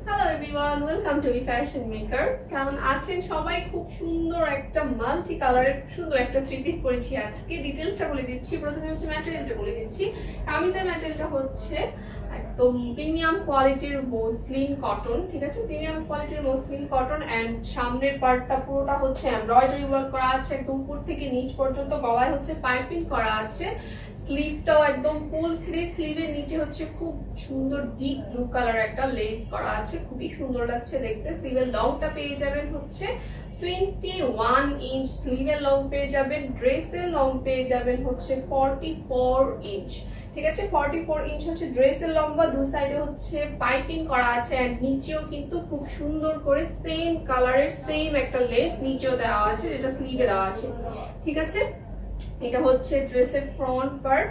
Hello everyone, welcome to fashion maker. কেমন আছেন সবাই? খুব সুন্দর একটা মাল্টি কালারের সুন্দর একটা থ্রি পিস পরেছি। আজকে ডিটেলসটা বলে দিচ্ছি। প্রথমে হচ্ছে ম্যাটেরিয়ালটা বলে দিচ্ছি। কামিজের ম্যাটেরিয়ালটা হচ্ছে একদম প্রিমিয়াম কোয়ালিটির মসলিন কটন, ঠিক আছে? প্রিমিয়াম কোয়ালিটির মসলিন কটন এন্ড সামনের পার্টটা পুরোটা হচ্ছে এমব্রয়ডারি ওয়ার্ক করা আছে, একদম উপর থেকে নিচ পর্যন্ত। গলায় হচ্ছে পাইপিং করা আছে। স্লিভটাও একদম ফুল স্লিভ, স্লিভের নিচে হচ্ছে খুব সুন্দর ডিপ ব্লু কালার একটা লেস করা আছে, খুবই সুন্দর লাগছে দেখতে। স্লিভের লংটা পেয়ে যাবেন হচ্ছে 21 ইঞ্চ, স্লিভের লং পেয়ে যাবেন। ড্রেসের লং পেয়ে যাবেন হচ্ছে 44 ইঞ্চ, ঠিক আছে? 44 ইঞ্চ হচ্ছে ড্রেসের লম্বা। দু সাইডে হচ্ছে পাইপিং করা আছে এন্ড নিচেও কিন্তু খুব সুন্দর করে সেম কালারের সেম একটা লেস নিচেও দেওয়া আছে, যেটা স্লিভে দেওয়া আছে, ঠিক আছে? এটা হচ্ছে ড্রেসের ফ্রন্ট পার্ট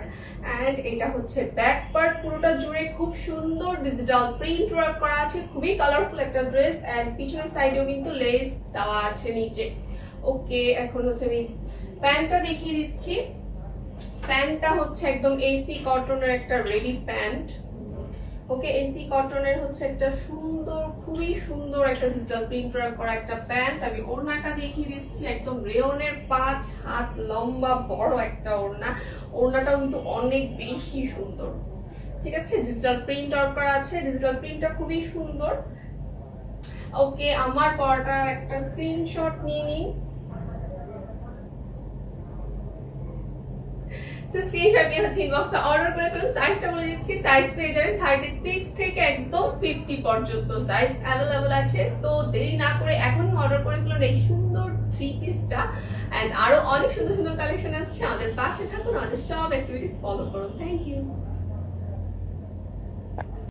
এন্ড এটা হচ্ছে ব্যাক পার্ট। পুরোটা জুড়ে খুব সুন্দর ডিজিটাল প্রিন্ট ওয়ার্ক করা আছে, খুবই কালারফুল একটা ড্রেস এন্ড পিছনের সাইডেও কিন্তু লেস দেওয়া আছে নিচে। ওকে, এখন হচ্ছে আমি প্যান্টটা দেখিয়ে দিচ্ছি। প্যান্টটা হচ্ছে একদম এসি কটনের একটা রেডি প্যান্ট। ওকে, এসি কটনের হচ্ছে একটা সুন্দর, খুবই সুন্দর একটা ডিজিটাল প্রিন্ট করা একটা প্যান্ট। আমি ওড়নাটা দেখিয়ে দিচ্ছি। একদম রেয়নের 5 হাত লম্বা বড় একটা ওড়না। ওড়নাটাও কিন্তু অনেক বেশি সুন্দর, ঠিক আছে? ডিজিটাল প্রিন্ট করা আছে, ডিজিটাল প্রিন্টটা খুবই সুন্দর। ওকে, আমার পরাটা একটা স্ক্রিনশট নিয়ে নিন। স্ক্রিনশট নিয়ে হচ্ছে ইনবক্সে অর্ডার করে ফেলুন। সাইজটা বলে দিচ্ছি, সাইজ পেয়ে যাবেন 36 থেকে একদম 50 পর্যন্ত সাইজ অ্যাভেলেবল আছে। সো দেরি না করে এখনই অর্ডার করে ফেলুন এই সুন্দর থ্রি পিসটা। এন্ড আরো অনেক সুন্দর সুন্দর কালেকশন আসছে। আমাদের পাশে থাকুন, আমাদের সব অ্যাক্টিভিটিস ফলো করুন। Thank you.